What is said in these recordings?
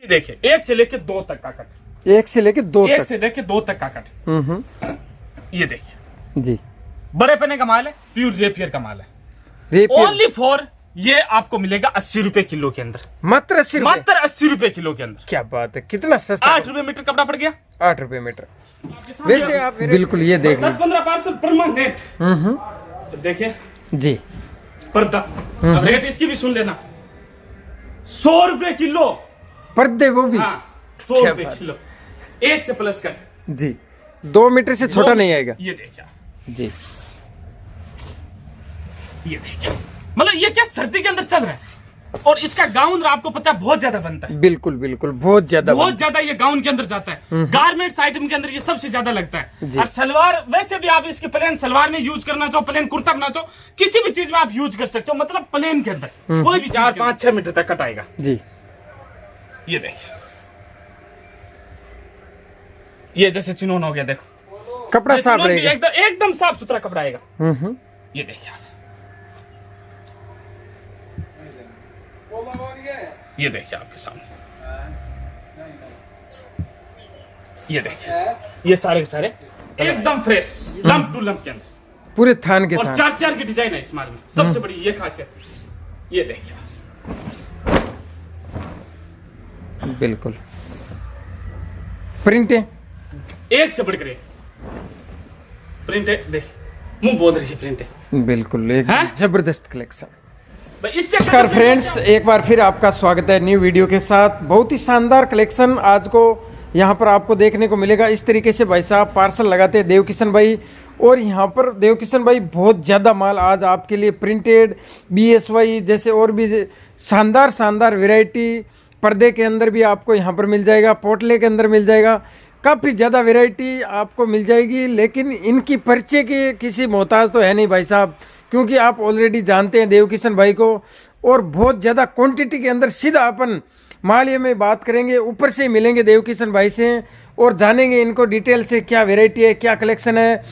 देखिए 1 से लेके 2 तक का कट, 1 से लेके 2 1 तक, से लेके 2 तक का कट। ये देखिए जी, बड़े पने का माल है, प्योर रेपियर का माल है। रेपियर ओनली फॉर ये आपको मिलेगा 80 रुपए किलो के अंदर, मात्र 80 रुपए, मात्र 80 रुपए किलो के अंदर। क्या बात है, कितना सस्ता। 8 रुपए मीटर कपड़ा पड़ गया, 8 रुपए मीटर। वैसे आप बिल्कुल ये देख लो, 10-15 पार्सल परमानेंट। देखिए जी, पर्दा, अब रेट इसकी भी सुन लेना, 100 रुपए किलो पर्दे वो भी। हाँ 100 रुपए किलो, 1 से प्लस कट जी, 2 मीटर से छोटा नहीं आएगा। ये देखिए जी, ये देखिए, मतलब ये क्या सर्दी के अंदर चल रहा है। और इसका गाउन आपको पता है बहुत ज्यादा बनता है, बिल्कुल बिल्कुल, बहुत ज्यादा ये गाउन के अंदर जाता है। गारमेंट्स आइटम के अंदर ये सबसे ज्यादा लगता है। और सलवार वैसे भी आप इसके प्लेन सलवार में यूज करना चाहो, प्लेन कुर्ता बनाना चाहो, किसी भी चीज में आप यूज कर सकते हो, मतलब प्लेन के अंदर कोई भी 4-5-6 मीटर तक कट आएगा। जी, ये देखिए, ये जैसे चिनोन हो गया, देखो कपड़ा साफ रहेगा, एकदम साफ सुथरा कपड़ा आएगा। ये देखिए आप, ये देखिए आपके सामने, ये देखिए, ये सारे के सारे एकदम फ्रेश, लंप टू लंप के अंदर, पूरे थान के और थान। 4-4 की डिजाइन है इस माल में। सबसे बड़ी ये खासियत, ये देखिए बिल्कुल, प्रिंट है एक से बढ़कर एक प्रिंट है। देखिए मुंह बोल रही है, प्रिंट है बिल्कुल, एक जबरदस्त कलेक्शन। इससे नमस्कार फ्रेंड्स, एक बार फिर आपका स्वागत है न्यू वीडियो के साथ। बहुत ही शानदार कलेक्शन आज को यहाँ पर आपको देखने को मिलेगा। इस तरीके से भाई साहब पार्सल लगाते हैं देवकिशन भाई, और यहाँ पर देवकिशन भाई बहुत ज़्यादा माल आज आपके लिए प्रिंटेड, BSY जैसे और भी शानदार शानदार वैरायटी पर्दे के अंदर भी आपको यहाँ पर मिल जाएगा, पोटले के अंदर मिल जाएगा, काफ़ी ज़्यादा वैरायटी आपको मिल जाएगी। लेकिन इनकी परिचय के किसी मोहताज तो है नहीं भाई साहब, क्योंकि आप ऑलरेडी जानते हैं देवकिशन भाई को, और बहुत ज़्यादा क्वांटिटी के अंदर सीधा अपन मालिया में बात करेंगे, ऊपर से मिलेंगे देवकिशन भाई से और जानेंगे इनको डिटेल से क्या वैरायटी है, क्या कलेक्शन है।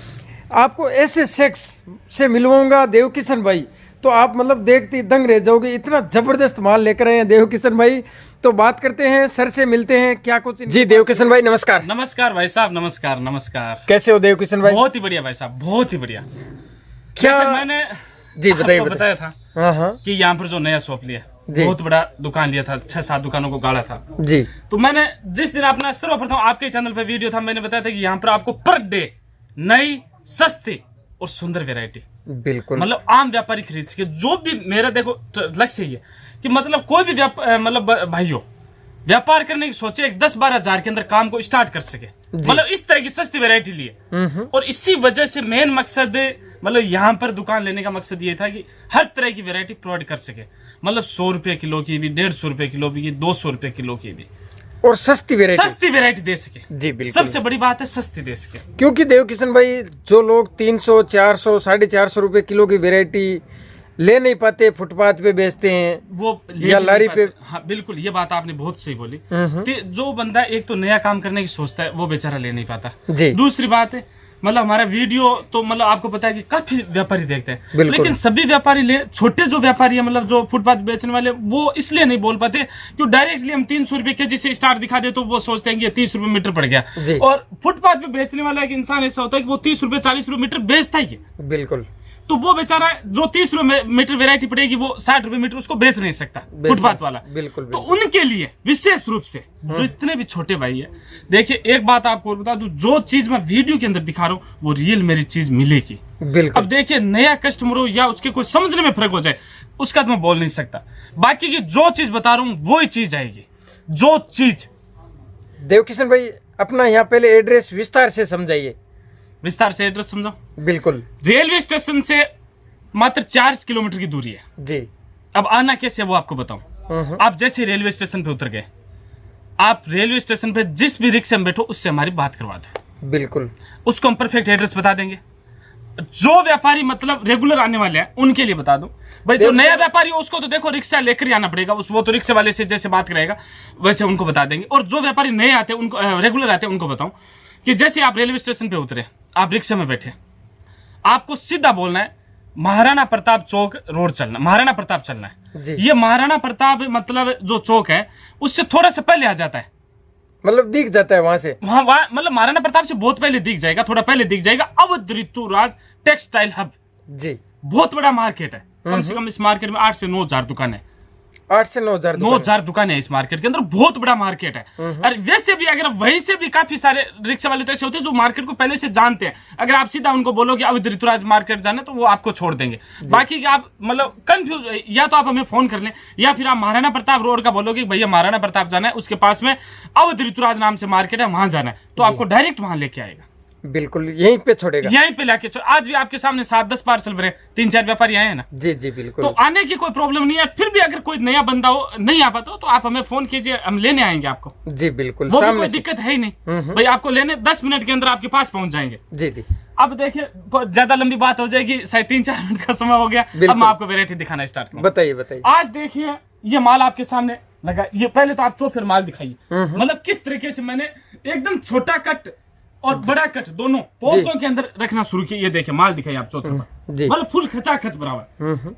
आपको ऐसे सेक्स से मिलवाऊंगा देवकिशन भाई, तो आप मतलब देखते ही दंग रह जाओगे, इतना ज़बरदस्त माल लेकर आए हैं देवकिशन भाई। तो बात करते हैं, सर से मिलते हैं क्या कुछ। जी देवकिशन भाई नमस्कार। नमस्कार भाई साहब, नमस्कार नमस्कार। कैसे हो देवकिशन भाई? बहुत ही बढ़िया भाई साहब, बहुत ही बढ़िया। क्या मैंने जी बताइए बताया था कि यहाँ पर जो नया शॉप लिया, बहुत बड़ा दुकान लिया था, 6-7 दुकानों को गाड़ा था जी। तो मैंने जिस दिन अपना सर्वप्रथम आपके चैनल पे वीडियो था, मैंने बताया था कि यहाँ पर आपको पर डे नई सस्ती और सुंदर वैरायटी, बिल्कुल मतलब आम व्यापारी खरीद सके। जो भी मेरा देखो लक्ष्य ये कि मतलब कोई भी मतलब भाइयों व्यापार करने की सोचे, 10-12 हजार के अंदर काम को स्टार्ट कर सके, मतलब इस तरह की सस्ती वैरायटी लिए। और इसी वजह से मेन मकसद, मतलब यहाँ पर दुकान लेने का मकसद ये था कि हर तरह की वैरायटी प्रोवाइड कर सके, मतलब 100 रुपए किलो की भी, 150 रुपए किलो की, 200 रुपए किलो की भी, और सस्ती वैरायटी दे सके। जी बिल्कुल, सबसे बड़ी बात है सस्ती दे सके। क्योंकि देवकिशन भाई जो लोग 300, 400, 450 रुपए किलो की वैरायटी ले नहीं पाते, फुटपाथ पे बेचते हैं वो या लारी पे। हाँ बिल्कुल, ये बात आपने बहुत सही बोली। जो बंदा एक तो नया काम करने की सोचता है, वो बेचारा ले नहीं पाता जी। दूसरी बात है, मतलब हमारा वीडियो तो मतलब आपको पता है कि काफी व्यापारी देखते हैं, लेकिन सभी व्यापारी छोटे जो व्यापारी है, मतलब जो फुटपाथ बेचने वाले, वो इसलिए नहीं बोल पाते क्योंकि डायरेक्टली हम 300 रुपए केजी से स्टार्ट दिखा दे तो वो सोचते हैं कि 30 रुपए मीटर पड़ गया। और फुटपाथ पे बेचने वाला एक इंसान ऐसा होता है कि वो 30 रुपए 40 रुपए मीटर बेचता ही है। बिल्कुल, तो वो बेचारा जो 30 रुपए मीटर वैरायटी पड़ेगी, वो 60 रुपए मीटर उसको बेच नहीं सकता फुटपाथ वाला। बिल्कुल, तो उनके लिए विशेष रूप से जो इतने भी छोटे भाई है, देखिए एक बात आपको बता दूं, जो चीज मैं वीडियो के अंदर दिखा रहा हूँ वो रियल मेरी चीज मिलेगी। बिल्कुल, अब देखिए नया कस्टमर हो या उसके कोई समझने में फर्क हो जाए, उसका तो मैं बोल नहीं सकता, बाकी की जो चीज बता रहा हूँ वही चीज आएगी। जो चीज देवकिशन भाई अपना यहाँ पहले एड्रेस विस्तार से समझाइए। विस्तार से एड्रेस समझाओ। बिल्कुल, रेलवे स्टेशन से मात्र 4 किलोमीटर की दूरी है जी। अब आना कैसे है वो आपको बताऊं। आप जैसे रेलवे स्टेशन पे उतर गए, आप रेलवे स्टेशन पे जिस भी रिक्शा में बैठो उससे हमारी बात करवा दो, बिल्कुल उसको हम परफेक्ट एड्रेस बता देंगे। जो व्यापारी मतलब रेगुलर आने वाले हैं उनके लिए बता दो भाई, जो नया व्यापारी हो उसको तो देखो रिक्शा लेकर ही आना पड़ेगा, वो तो रिक्शा वाले से जैसे बात करेगा वैसे उनको बता देंगे। और जो व्यापारी नए आते हैं, उनको रेगुलर आते हैं, उनको बताऊं कि जैसे आप रेलवे स्टेशन पे उतरे, आप रिक्शा में बैठे, आपको सीधा बोलना है महाराणा प्रताप चौक रोड चलना, महाराणा प्रताप चलना है। ये महाराणा प्रताप मतलब जो चौक है उससे थोड़ा सा पहले आ जाता है, मतलब दिख जाता है वहां से, वहां मतलब महाराणा प्रताप से बहुत पहले दिख जाएगा, थोड़ा पहले दिख जाएगा। अवध ऋतुराज टेक्सटाइल हब जी, बहुत बड़ा मार्केट है। कम से कम इस मार्केट में 8 से 9 हजार दुकान है। 8 से 9 हजार दुकान है इस मार्केट के अंदर, बहुत बड़ा मार्केट है। और वैसे भी अगर वहीं से भी काफी सारे रिक्शा वाले तो ऐसे होते हैं जो मार्केट को पहले से जानते हैं। अगर आप सीधा उनको बोलोगे अवध ऋतुराज मार्केट जाना तो वो आपको छोड़ देंगे। बाकी आप मतलब कंफ्यूज, या तो आप हमें फोन कर लें या फिर आप महाराणा प्रताप रोड का बोलोगे भैया महाराणा प्रताप जाना है, उसके पास में अवध ऋतुराज नाम से मार्केट है, वहां जाना है, तो आपको डायरेक्ट वहां लेके आएगा। बिल्कुल यहीं पे छोड़ेगा, यहीं पे लाके आज भी आपके सामने 7-10 पार्सल भरे, 3-4 व्यापारी आए हैं ना। जी जी बिल्कुल। तो आने की कोई प्रॉब्लम नहीं है। फिर भी अगर कोई नया बंदा हो, नहीं आ पाता हो, तो आप हमें फोन कीजिए, हम लेने आएंगे आपको। जी बिल्कुल, वो कोई दिक्कत है ही नहीं भाई, आपको लेने 10 मिनट के अंदर आपके पास पहुंच जाएंगे। जी जी। अब देखिए ज्यादा लंबी बात हो जाएगी, शायद 3-4 मिनट का समय हो गया। अब मैं आपको वेरायटी दिखाना स्टार्ट करूं। बताइए बताइए। आज देखिए ये माल आपके सामने लगा, ये पहले तो आप फिर माल दिखाइए, मतलब किस तरीके से मैंने एकदम छोटा कट और बड़ा कट दोनों पोस्टों के अंदर रखना शुरू किया। ये देखिए माल दिखाइए आप चौथे पर, मतलब फुल खचाखच बराबर।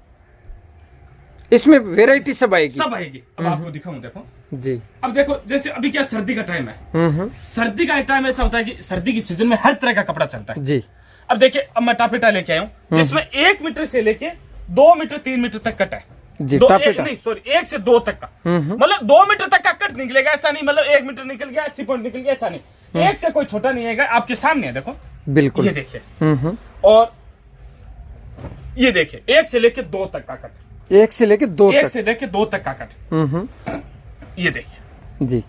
इसमें वैरायटी सब आएगी, सब आएगी। अब आपको दिखाऊं, देखो जी। अब देखो जैसे अभी क्या सर्दी का टाइम है, सर्दी का टाइम ऐसा होता है कि सर्दी की सीजन में हर तरह का कपड़ा चलता है जी। अब देखिए अब मैं टापेटा लेके आया हूँ जिसमें 1 मीटर से लेके 2 मीटर 3 मीटर तक कट है जी। नहीं सॉरी 1 से 2 तक का, मतलब 2 मीटर तक का कट निकलेगा, ऐसा नहीं मतलब 1 मीटर निकल गया 80 पॉइंट निकल गया, ऐसा नहीं। 1 से कोई छोटा नहीं आएगा, आपके सामने है देखो। बिल्कुल ये देखिए, और ये देखिए 1 से लेके 2 तक का कट, 1 से लेके 2 1 से लेके 2 तक का कट। ये देखिए जी,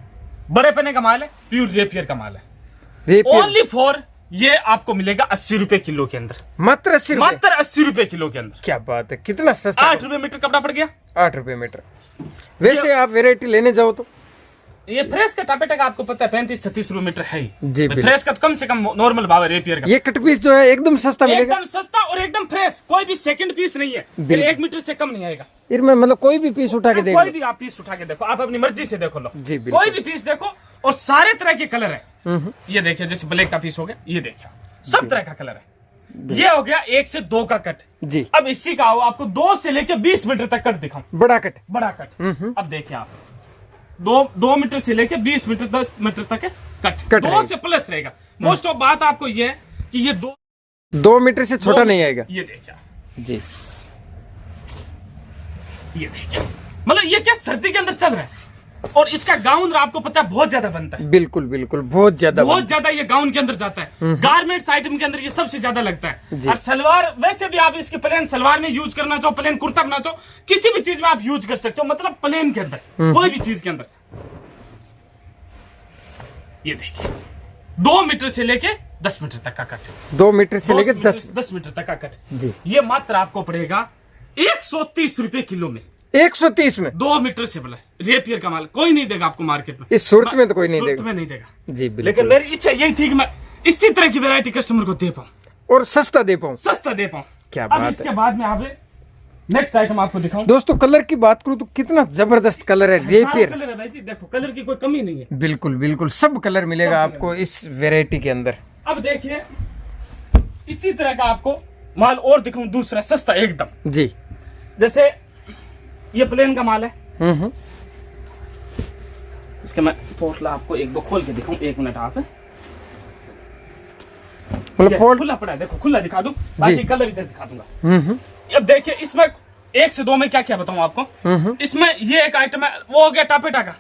बड़े पने का माल है, प्योर रेपियर का माल है। ओनली फॉर ये आपको मिलेगा 80 रुपए किलो के अंदर, मात्र 80 रुपए, मात्र 80 रुपए किलो के अंदर। क्या बात है, कितना सस्ता। 8 रुपए मीटर कपड़ा पड़ गया, 8 रुपए मीटर। वैसे आप वेरायटी लेने जाओ तो ये फ्रेश का टापेटा का आपको पता है 35-36 रुपए मीटर है जी। फ्रेश का तो कम से कम नॉर्मल भाव है रेपियर का। ये कट पीस जो है एकदम सस्ता मिलेगा, एकदम सस्ता और एकदम फ्रेश, कोई भी सेकंड पीस नहीं है, 1 मीटर से कम नहीं आएगा। इनमें मतलब कोई भी पीस उठा के देखो, कोई भी आप पीस उठा के देखो, आप अपनी मर्जी से देखो लो जी, कोई भी पीस देखो, और सारे तरह के कलर है। ये देखिए जैसे ब्लैक का पीस हो गया, ये देखिए सब तरह का कलर है। ये हो गया 1 से 2 का कट जी। अब इसी का आपको 2 से लेके 20 मीटर तक कट दिखाऊं, बड़ा कट, बड़ा कट। अब देखिए आप 2 मीटर से लेके 20 मीटर 10 मीटर तक कट 2 से प्लस रहेगा। मोस्ट ऑफ बात आपको ये है कि ये 2 मीटर से छोटा नहीं आएगा। ये देखिए जी, ये देखिए मतलब ये क्या सर्दी के अंदर चल रहा है, और इसका गाउन आपको पता है बहुत ज्यादा बनता है। बिल्कुल बिल्कुल, बहुत ज्यादा ये गाउन के अंदर जाता है। गारमेंट्स आइटम के अंदर ये सबसे ज्यादा लगता है। और सलवार वैसे भी आप इसके प्लेन सलवार में यूज करना चाहो, प्लेन कुर्ता बनाना चाहो, किसी भी चीज में आप यूज कर सकते हो, मतलब प्लेन के अंदर कोई भी चीज के अंदर। ये देखिए 2 मीटर से लेके 10 मीटर तक का कट, 2 मीटर से लेके 10 मीटर तक का कट जी। ये मात्र आपको पड़ेगा 130 रुपए किलो में, 130 में 2 मीटर से प्लस रेपियर का माल कोई नहीं देगा आपको मार्केट में। इस सूरत में तो कोई नहीं देगा, में नहीं देगा जी बिल्कुल। लेकिन मेरी इच्छा यही थी कि मैं इसी तरह की वैरायटी कस्टमर को दे पाऊं और सस्ता दे पाऊं, क्या बात है। इसके बाद में आप नेक्स्ट आइटम आपको दिखाऊं। दोस्तों कलर की बात करूं तो कितना जबरदस्त कलर है, रेपियर कलर है भाई जी, देखो कलर की कोई कमी नहीं है। बिल्कुल बिल्कुल, सब कलर मिलेगा आपको इस वैरायटी के अंदर। अब देखिए इसी तरह का आपको माल और दिखाऊं दूसरा सस्ता एकदम जी। जैसे ये प्लेन का माल है, इसका मैं पोटला आपको 1-2 खोल के दिखाऊं, 1 मिनट आप खुला पड़ा है, देखो खुला दिखा दूं, बाकी कलर इधर दिखा दूंगा। अब देखिए इसमें 1 से 2 में क्या क्या बताऊं आपको। इसमें ये एक आइटम है, वो हो गया टापेटा का।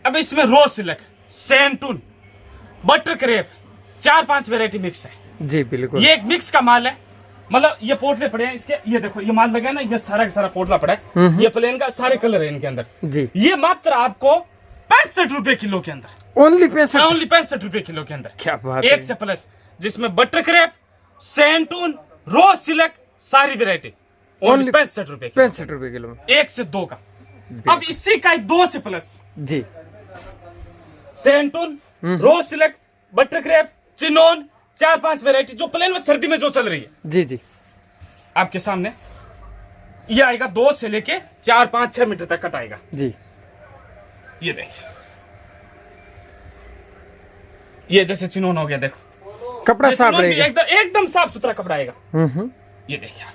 अब इसमें rose silk, santoon, butter crepe, 4-5 variety mix है जी बिल्कुल। ये एक मिक्स का माल है, मतलब ये पोटले पड़े हैं इसके, ये देखो ये माल लगा है ना, ये सारा का सारा पोटला पड़ा है। ये प्लेन का सारे कलर है इनके अंदर जी। ये मात्र आपको 65 रुपए किलो के अंदर, ओनली 65 रुपए किलो के अंदर, क्या बात 1 से प्लस, जिसमें बटर क्रेप, सैंटून, रोज सिल्क सारी वेरायटी ओनली 65 रुपए किलो में, 1 से 2 का। अब इसी का 2 से प्लस जी, santoon, rose silk, butter crepe, chinon, 4-5 variety जो प्लेन में सर्दी में जो चल रही है जी जी। आपके सामने ये आएगा 2 से लेके 4-5-6 मीटर तक कट आएगा जी। ये देखिए ये जैसे चिनोन हो गया, देखो कपड़ा साफ रहेगा, एकदम साफ सुथरा कपड़ा आएगा। ये देखिए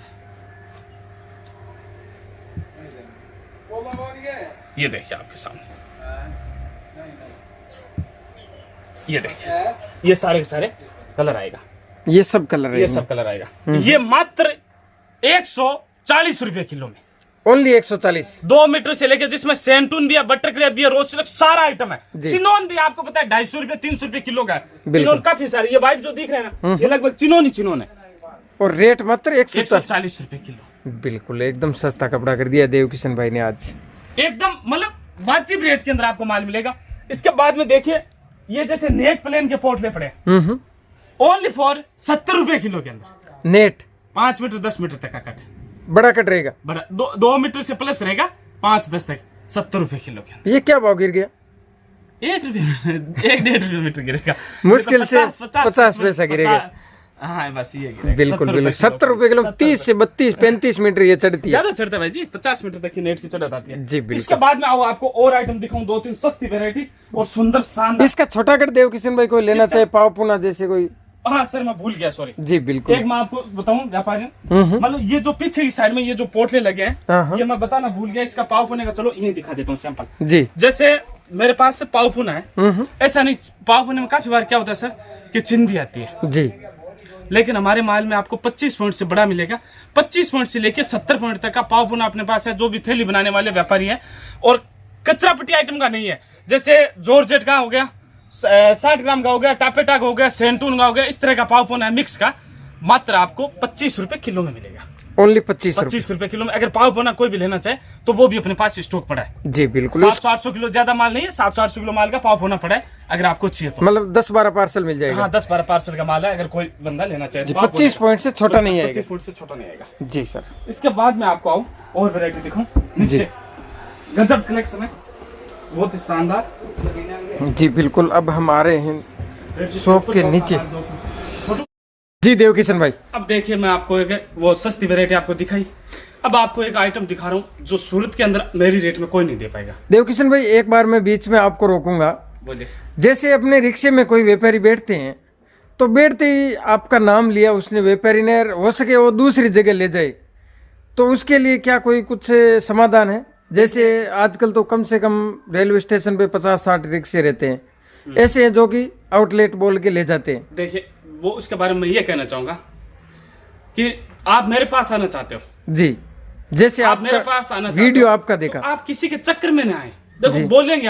ये देखिए आपके सामने, ये देखिए, ये सारे के सारे कलर आएगा, ये सब कलर ये सब कलर आएगा। ये मात्र 140 रुपए किलो में, ओनली 140। 2 मीटर से लेके, जिसमें सेंटून भी है, बटर क्रेप भी है, रोज सिल्क, सारा आइटम है। चिनोन भी आपको पता है 250 रुपए 300 रुपए किलो का है। चिनोन काफी सारे, ये व्हाइट जो दिख रहे हैं ना, ये लगभग चिनोन है। और रेट मात्र 140 रुपए किलो। बिल्कुल एकदम सस्ता कपड़ा कर दिया देव किशन भाई ने आज, एकदम मतलब वाजिब रेट के अंदर आपको माल मिलेगा। इसके बाद में देखिए, ये जैसे नेट प्लेन के पोटले पड़े, ओनली फॉर 70 रुपए किलो के अंदर। नेट 5 मीटर 10 मीटर तक का कट, बड़ा कट रहेगा, बड़ा 2 मीटर से प्लस रहेगा, 5-10 तक, 70 रुपए किलो के अंदर। ये क्या भाव गिर गया? 1 रुपये 1-1.5 रुपये मीटर गिरेगा, मुश्किल से 50 पैसा गिरेगा। हाँ बस ये गिरेगा। बिल्कुल बिल्कुल 70 रुपए किलो, 30 से 32 35 मीटर ये चढ़ती है, ज्यादा चढ़ता है भाई जी, 50 मीटर तक की नेट की चढ़त आती है जी। बिल्कुल। इसके बाद में आओ आपको और आइटम दिखाऊं, 2-3 सस्ती वेरायटी और सुंदर शानदार। इसका छोटा कट देव किशन भाई को लेना चाहे, पाव पुना जैसे कोई। हाँ सर मैं भूल गया, सॉरी जी बिल्कुल। एक मैं आपको बताऊं व्यापारी, मतलब ये जो पीछे की साइड में ये जो पोटले लगे हैं, ये मैं बताना भूल गया। इसका पाव पुने का चलो यही दिखा देता हूँ सैंपल जी। जैसे मेरे पास से पाव पुना है, ऐसा नहीं, पाव पुने में काफी बार क्या होता है सर कि चिंदी आती है जी, लेकिन हमारे माल में आपको 25 पॉइंट से बड़ा मिलेगा। 25 पॉइंट से लेके 70 पॉइंट तक का पाव पुना अपने पास है, जो भी थैली बनाने वाले व्यापारी हैं। और कचरा पट्टी आइटम का नहीं है, जैसे जॉर्जेट का हो गया, 60 ग्राम का हो गया, टापेटा का हो गया, सेंटून का हो गया, इस तरह का पाव पुना है मिक्स का, मात्र आपको 25 रुपए किलो में मिलेगा। ओनली 25 रुपए किलो में। अगर पाव पुना कोई भी लेना चाहे तो वो भी अपने पास स्टॉक पड़ा है जी। बिल्कुल 700-800 किलो, ज्यादा माल नहीं है, 700-800 किलो माल का पाव पुना पड़ा है, अगर आपको चाहिए तो। मतलब 10-12 पार्सल मिल जाएगा। हाँ 10-12 पार्सल का माल है, अगर कोई बंदा लेना चाहे तो। 25 पॉइंट से छोटा नहीं आएगा। 25 पॉइंट से छोटा नहीं आएगा जी सर। इसके बाद में आपको आऊँ और वैरायटी दिखाऊं, नीचे गजब कलेक्शन है, बहुत ही शानदार जी। बिल्कुल अब हम आ रहे हैं शॉप के नीचे जी देव किशन भाई। अब देखिए मैं आपको एक वो सस्ती वैरायटी आपको दिखाई, अब आपको एक आइटम दिखा रहा हूँ जो सूरत के अंदर मेरी रेट में कोई नहीं दे पाएगा। देव किशन भाई एक बार मैं बीच में आपको रोकूंगा, बोलिए। जैसे अपने रिक्शे में कोई व्यापारी बैठते हैं तो बैठते ही आपका नाम लिया उसने, व्यापारी ने, हो सके वो दूसरी जगह ले जाए, तो उसके लिए क्या कोई कुछ समाधान है? जैसे आजकल तो कम से कम रेलवे स्टेशन पे 50-60 रिक्शे रहते हैं, ऐसे हैं जो कि आउटलेट बोल के ले जाते हैं। देखिए वो उसके बारे में ये कहना चाहूंगा कि आप मेरे पास आना चाहते हो जी, जैसे आप मेरे पास आना चाहते वीडियो हो, आपका देखा, तो आप किसी के चक्कर में ना आए। देखो बोलेंगे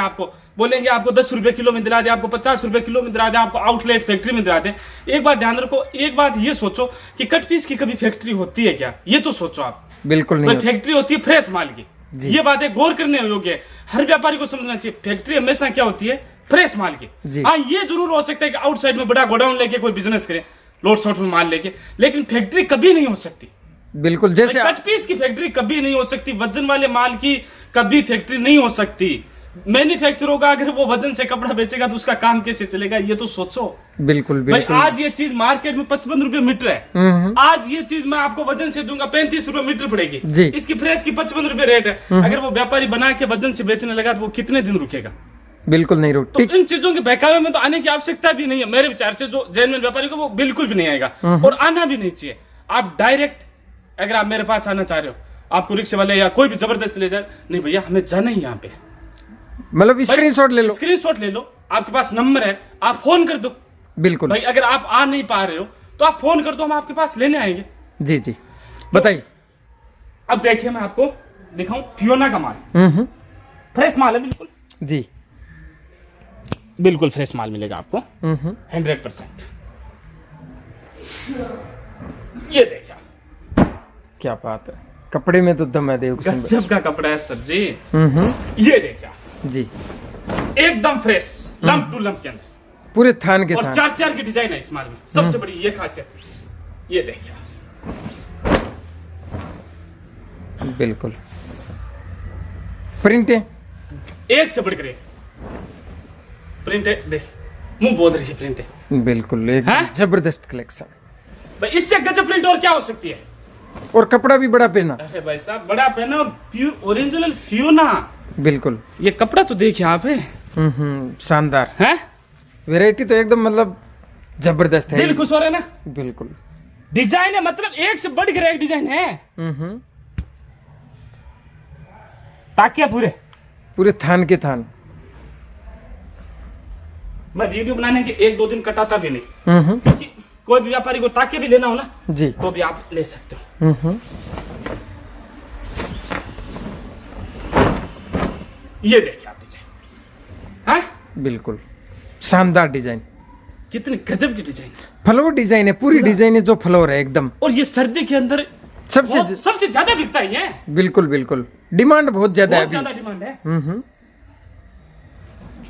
आपको 10 रुपए किलो में दिला दे, आपको 50 रुपए किलो में दिला दे, आपको आउटलेट फैक्ट्री में दिला दे। एक बात ध्यान रखो, एक बात ये सोचो कि कट पीस की कभी फैक्ट्री होती है क्या? ये तो सोचो आप। बिल्कुल नहीं, फैक्ट्री होती है फ्रेश माल की, ये बातें गौर करने योग्य है, हर व्यापारी को समझना चाहिए। फैक्ट्री हमेशा क्या होती है? फ्रेश माल की। हाँ ये जरूर हो सकता है कि आउटसाइड में बड़ा गोडाउन लेके कोई बिजनेस करे, लोड शॉट में माल लेके, लेकिन फैक्ट्री कभी नहीं हो सकती। बिल्कुल जैसे कट पीस की फैक्ट्री कभी नहीं हो सकती, वजन वाले माल की कभी फैक्ट्री नहीं हो सकती। मैन्युफैक्चर होगा, अगर वो वजन से कपड़ा बेचेगा तो उसका काम कैसे चलेगा? ये तो सोचो। बिल्कुल भाई आज ये चीज मार्केट में 55 रुपए मीटर है, आज ये चीज मैं आपको वजन से दूंगा 35 रुपए मीटर पड़ेगी जी। इसकी फ्रेश की 55 रुपए रेट है। अगर वो व्यापारी बना के वजन से बेचने लगा तो वो कितने दिन रुकेगा? बिल्कुल नहीं रुकती। तो इन चीजों के बहकावे में तो आने की आवश्यकता भी नहीं है मेरे विचार से। जो जेन्युइन व्यापारी को वो बिल्कुल भी नहीं आएगा और आना भी नहीं चाहिए। आप डायरेक्ट अगर आप मेरे पास आना चाह रहे हो, आपको रिक्शे वाले या कोई भी जबरदस्ती ले जाए, नहीं भैया हमें जाना ही यहाँ पे, मतलब स्क्रीनशॉट ले लो, स्क्रीनशॉट ले लो, आपके पास नंबर है, आप फोन कर दो। बिल्कुल भाई अगर आप आ नहीं पा रहे हो तो आप फोन कर दो, हम आपके पास लेने आएंगे। जी जी बताइए। अब देखिए मैं आपको दिखाऊं फियोना का माल, फ्रेश माल है बिल्कुल जी, बिल्कुल फ्रेश माल मिलेगा आपको 100%। ये देखिए क्या बात है, कपड़े में तो दम है देव किशन गजब का कपड़ा है सर जी। ये देखिए जी, एकदम फ्रेश, लंप टू लंप के अंदर पूरे थान के और थान। 4-4 की डिजाइन है इस माल में, सबसे बड़ी ये खासियत। ये देखिए बिल्कुल प्रिंट है, एक से बढ़कर एक प्रिंट है। देख मुंह बोल रही है प्रिंट है, बिल्कुल एक जबरदस्त कलेक्शन। भाई इससे गजब प्रिंट और क्या हो सकती है? और कपड़ा भी बड़ा पहना। अरे भाई साहब बड़ा पहना और प्योर ओरिजिनल फियोना। बिल्कुल ये कपड़ा तो देखिए आप है, शानदार है, वैरायटी तो एकदम मतलब जबरदस्त है, दिल खुश हो रहा है ना। बिल्कुल डिजाइन है, मतलब एक से बढ़कर एक डिजाइन है। ताकिया पूरे पूरे थान के थान। मैं वीडियो बनाने के 1-2 दिन कटाता भी नहीं, क्योंकि कोई भी व्यापारी को ताके भी लेना हो ना जी, तो भी आप ले सकते हो। ये देखिए आप डिजाइन, हाँ बिल्कुल शानदार डिजाइन, कितनी गजब की डिजाइन, फ्लोर डिजाइन है, पूरी डिजाइन है जो फ्लोर है एकदम। और ये सर्दी के अंदर सबसे ज्यादा बिकता ही है। बिल्कुल बिल्कुल, डिमांड बहुत ज्यादा है, बहुत ज्यादा डिमांड है।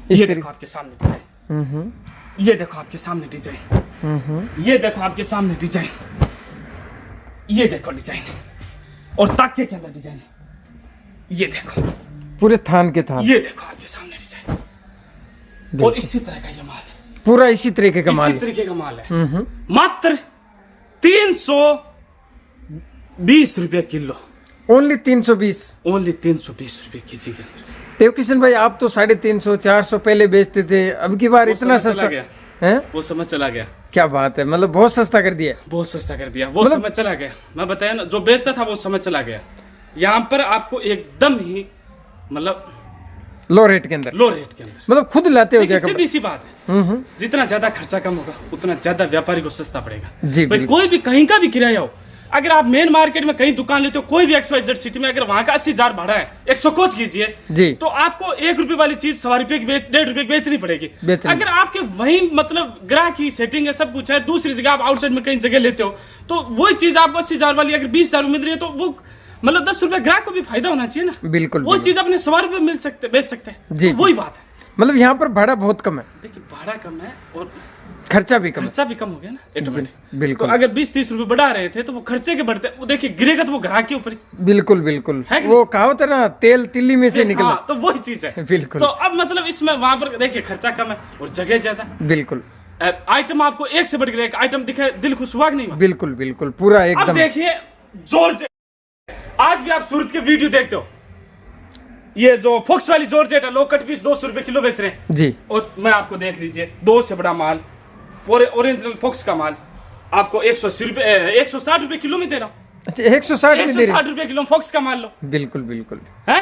इस ये देखो आपके सामने डिजाइन, ये देखो आपके सामने डिजाइन, ये देखो आपके सामने डिजाइन, ये देखो डिजाइन, और ताके के अंदर डिजाइन, ये देखो पूरे थान के थान, ये देखो आपके सामने डिजाइन। और इसी तरह का ये माल है, पूरा इसी तरीके का माल, इसी तरीके का माल है। मात्र 320 रुपए किलो, ओनली 320, ओनली 320 रुपए केजी के अंदर। देवकिशन भाई आप तो 350 400 पहले बेचते थे, अब की बार इतना सस्ता है? वो समझ चला गया। क्या बात है, मतलब बहुत सस्ता कर दिया, बहुत सस्ता कर दिया, वो समझ चला गया। मैं बताया ना, जो बेचता था वो समझ चला गया। यहाँ पर आपको एकदम ही मतलब लो रेट के अंदर, लो रेट के अंदर, मतलब खुद लाते हो क्या? सीधी सी बात है, जितना ज्यादा खर्चा कम होगा उतना ज्यादा व्यापारी को सस्ता पड़ेगा जी। भाई कोई भी कहीं का भी किराया हो, अगर आप मेन मार्केट में कहीं दुकान लेते हो, कोई भी XYZ सिटी में, अगर वहां का 80,000 भाड़ा है, 100 कोच कीजिए जी, तो आपको 1 रुपए वाली चीज 1.25 रुपए की 1.5 रुपए की बेचनी पड़ेगी। अगर आपके वही मतलब ग्राहक की सेटिंग है, सब कुछ है, दूसरी जगह आप आउटसाइड में कहीं जगह लेते हो, तो वही चीज आपको 80,000 वाली अगर 20,000 मिल रही है, तो वो मतलब 10 रुपए ग्राहक को भी फायदा होना चाहिए ना। बिल्कुल, वो चीज अपने 100 रुपए बेच सकते हैं जी। वही बात है, मतलब यहाँ पर भाड़ा बहुत कम है। देखिए भाड़ा कम है और खर्चा भी कम, खर्चा भी कम हो गया ना ऑटोमेटिक। बिल्कुल, तो अगर 20-30 रुपए बढ़ा रहे थे तो वो खर्चे के बढ़ते, वो देखिए गिरेगा तो वो ग्राहक के ऊपर। बिल्कुल बिल्कुल, वो कहावत है ना, तेल तिल्ली में से निकला। तो वही चीज है बिल्कुल। तो अब मतलब इसमें वहां पर देखिए खर्चा कम है और जगह ज्यादा। बिल्कुल, आइटम आपको एक से बढ़ एक आइटम दिखे, दिल खुश हुआ नहीं हुआ? बिल्कुल बिल्कुल, पूरा एकदम। अब देखिए जॉर्जेट, आज भी आप सूरत के वीडियो देखते हो, ये जो फोक्स वाली जॉर्जेट है, लोकट पीस 200 रुपए किलो बेच रहे हैं जी। और मैं आपको देख लीजिए, 2 से बड़ा माल, पूरे ओरिजिनल फोक्स का माल आपको 180 रुपए 160 रुपए किलो में दे रहा हूँ। अच्छा 160 रुपए किलो फोक्स का माल लो। बिल्कुल बिल्कुल है,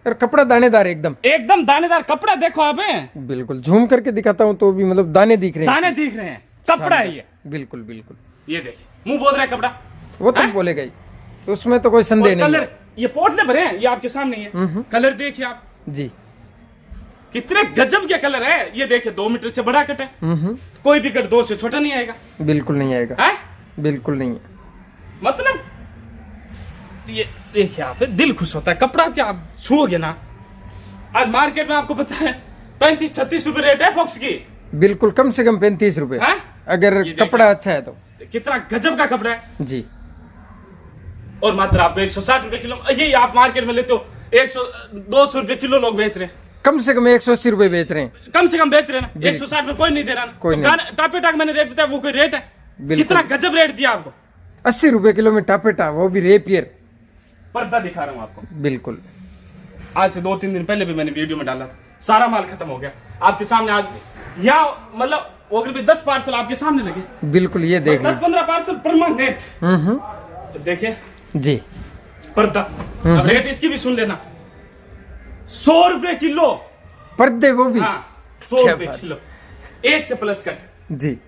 और कपड़ा दानेदार एकदम, एकदम दानेदार कपड़ा। देखो आप बिल्कुल, झूम करके दिखाता हूँ तो भी मतलब दाने दिख रहे हैं, दाने दिख रहे हैं, कपड़ा है ये। बिल्कुल बिल्कुल, ये देखिए मुंह बोल रहा है कपड़ा, वो तो बोलेगा ही, उसमें तो कोई संदेह नहीं। कलर ये पोटले भरे हैं, ये आपके सामने है, कलर देखिए आप जी, कितने गजब के कलर है। ये देखिए 2 मीटर से बड़ा कट है, कोई भी कट 2 से छोटा नहीं आएगा, बिल्कुल नहीं आएगा, है? बिल्कुल नहीं है। मतलब ये देखिए आप, दिल खुश होता है। कपड़ा क्या आप छुओगे ना, आज मार्केट में आपको पता है 35-36 रुपए रेट है फॉक्स की, बिल्कुल कम से कम 35 रुपए अगर कपड़ा अच्छा है तो। कितना गजब का कपड़ा है जी, और मात्र आपको 160 रुपए किलो, यही आप मार्केट में लेते हो 200 रुपए किलो लोग बेच रहे हैं, कम से कम 180 रुपए बेच रहे हैं, कम से कम बेच रहे हैं ना। 160 में कोई नहीं दे रहा, कोई तो नहीं। टापे टाक मैंने रेट बताया, वो कोई रेट है? कितना गजब रेट दिया आपको, 80 रुपए किलो में टापेटा, वो भी रेपियर। पर्दा दिखा रहा हूँ आपको, बिल्कुल आज से 2-3 दिन पहले भी मैंने वीडियो में डाला, सारा माल खत्म हो गया आपके सामने। आज यहाँ मतलब वो भी 10 पार्सल आपके सामने लगे, बिल्कुल ये देख 10-15 पार्सल परमानेंट। देखिए जी, पर्दा। अब रेट इसकी भी सुन लेना, 100 रुपए किलो पर्दे, वो भी 100 रुपए किलो, 1 से प्लस कट जी।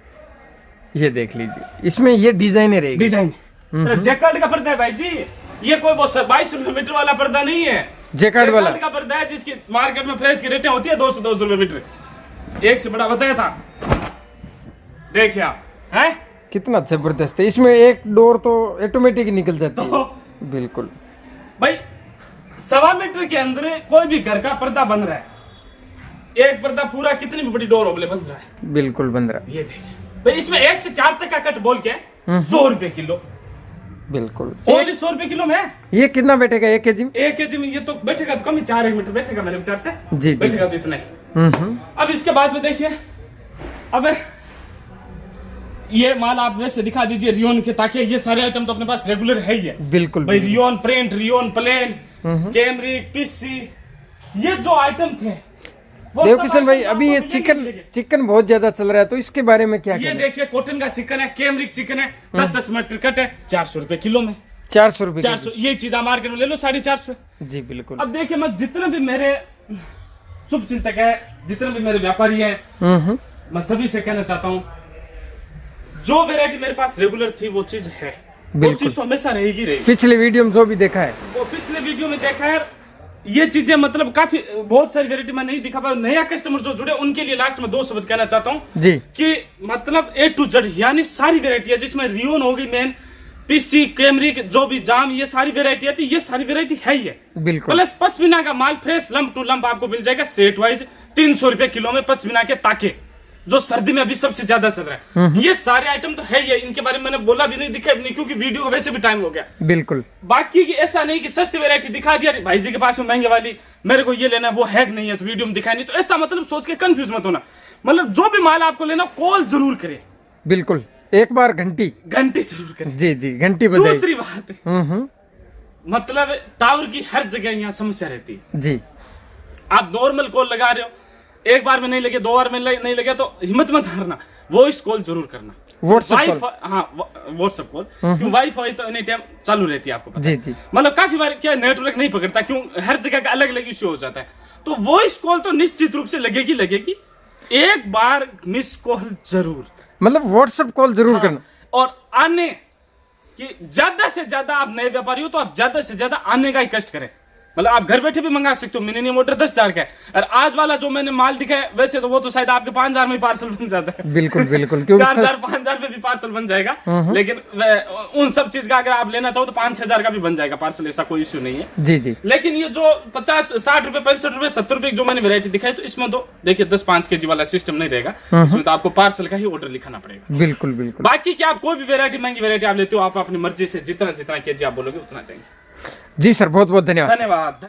ये देख लीजिए, इसमें ये डिजाइनर है, डिजाइन जैकार्ड का पर्दा है भाई जी, ये कोई वो 22 रुपए मीटर वाला पर्दा नहीं है, जैकार्ड वाला का पर्दा है, जिसकी मार्केट में फ्रेश की रेटें होती है 200 रुपए मीटर। 1 से बड़ा बताया था, देखिए आप है कितना जबरदस्त है। इसमें एक डोर तो ऑटोमेटिक निकल जाती है। बिल्कुल भाई, 1.25 मीटर के अंदर कोई भी घर का पर्दा बन रहा है, एक पर्दा पूरा कितनी भी बड़ी डोर ओबले बन रहा है, बिल्कुल बन रहा है। ये देखिए भाई, इसमें 1 से 4 तक का कट बोल के 100 रुपए किलो, बिल्कुल ओनली 100 रुपए किलो में। ये कितना बैठेगा 1 केजी में? 1 केजी में ये तो बैठेगा तो कम ही 4 मीटर बैठेगा मेरे विचार से, जी बैठेगा तो इतना ही। अब इसके बाद में देखिए, अब ये माल आप वैसे दिखा दीजिए रियोन के, ताकि ये सारे आइटम तो अपने पास रेगुलर है ही है। बिल्कुल भाई, rayon print, rayon plain, cambric, PC, ये जो आइटम थे। देवकिशन भाई, अभी ये चिकन बहुत ज्यादा चल रहा है, तो इसके बारे में क्या? ये देखिए कॉटन का चिकन है, कैमरिक चिकन है, 10-10 मीटर कट है, 400 रुपए किलो में। 400 रुपए? 400, ये चीज आप मार्केट में ले लो 450। जी बिल्कुल। अब देखिए, मैं जितने भी मेरे शुभ चिंतक है, जितने भी मेरे व्यापारी है, मैं सभी से कहना चाहता हूँ, जो वैरायटी मेरे पास रेगुलर थी वो चीज है, वो चीज तो हमेशा रहेगी रहेगी। पिछले वीडियो में जो भी देखा है, वो पिछले वीडियो में देखा है, ये चीजें मतलब काफी बहुत सारी वैरायटी मैं नहीं दिखा पाया। नया कस्टमर जो जुड़े उनके लिए लास्ट में 2 शब्द कहना चाहता हूँ जी, कि मतलब A to Z यानी सारी वैरायटी है, जिसमें रियोन होगी, मेन पीसी, कैमरी, जो भी जाम, ये सारी वैरायटी आती है, ये सारी वैरायटी है ही है। बिल्कुल। प्लस पश्मीना का माल फ्रेश लंप टू लंप आपको मिल जाएगा सेट वाइज 300 रुपए किलो में। पश्मीना के ताके जो सर्दी में अभी सबसे ज्यादा चल रहा है, ये सारे आइटम तो है ही है। इनके बारे में मैंने बोला भी नहीं, दिखा भी नहीं, क्योंकि वीडियो को वैसे भी टाइम हो गया। बिल्कुल। बाकी की ऐसा नहीं कि सस्ती वैरायटी दिखा दिया भाई जी के पास में महंगे वाली, मेरे को ये लेना है, वो है नहीं है तो वीडियो में दिखाई नहीं, तो ऐसा मतलब सोच के कंफ्यूज मत होना। मतलब जो भी माल आपको लेना कॉल जरूर करे, बिल्कुल, एक बार घंटी जरूर करें। जी जी, घंटी बजाई। दूसरी बात, मतलब टावर की हर जगह यहाँ समस्या रहती है जी। आप नॉर्मल कॉल लगा रहे हो, एक बार में नहीं लगे, 2 बार में नहीं लगे तो हिम्मत मत हारना, वॉइस कॉल जरूर करना, व्हाट्सएप कॉल। हाँ, व्हाट्सएप कॉल, क्यों वाईफाई तो एनी टाइम चालू रहती है, आपको पता जी जी। मतलब काफी बार क्या नेटवर्क नहीं पकड़ता, क्यों, हर जगह का अलग अलग इश्यू हो जाता है। तो वॉइस कॉल तो निश्चित रूप से लगेगी, एक बार मिस कॉल जरूर, मतलब व्हाट्सएप कॉल जरूर करना। और आने कि ज्यादा से ज्यादा आप नए व्यापारी हो तो आप ज्यादा से ज्यादा आने का ही कष्ट करें। मतलब आप घर बैठे भी मंगा सकते हो, मिनिमम ऑर्डर 10,000 का है। और आज वाला जो मैंने माल दिखाया, वैसे तो वो तो शायद आपके 5,000 में पार्सल बन जाता है। बिल्कुल बिल्कुल, 4,000 5,000 में भी पार्सल बन जाएगा। लेकिन उन सब चीज का अगर आप लेना चाहो तो 5-6,000 का भी बन जाएगा पार्सल, ऐसा कोई इश्यू नहीं है जी जी। लेकिन ये जो 50, 60 रुपए, 65 रुपए, 70 रुपए जो मैंने वैरायटी दिखाई, तो इसमें तो देखिए 10-5 kg वाला सिस्टम नहीं रहेगा, इसमें तो आपको पार्सल का ही ऑर्डर लिखाना पड़ेगा। बिल्कुल बिल्कुल। बाकी क्या आप कोई भी वैरायटी, महंगी वैरायटी आप लेते हो, आप अपनी मर्जी से जितना kg आप बोलोगे उतना देंगे। जी सर, बहुत बहुत धन्यवाद। धन्यवाद।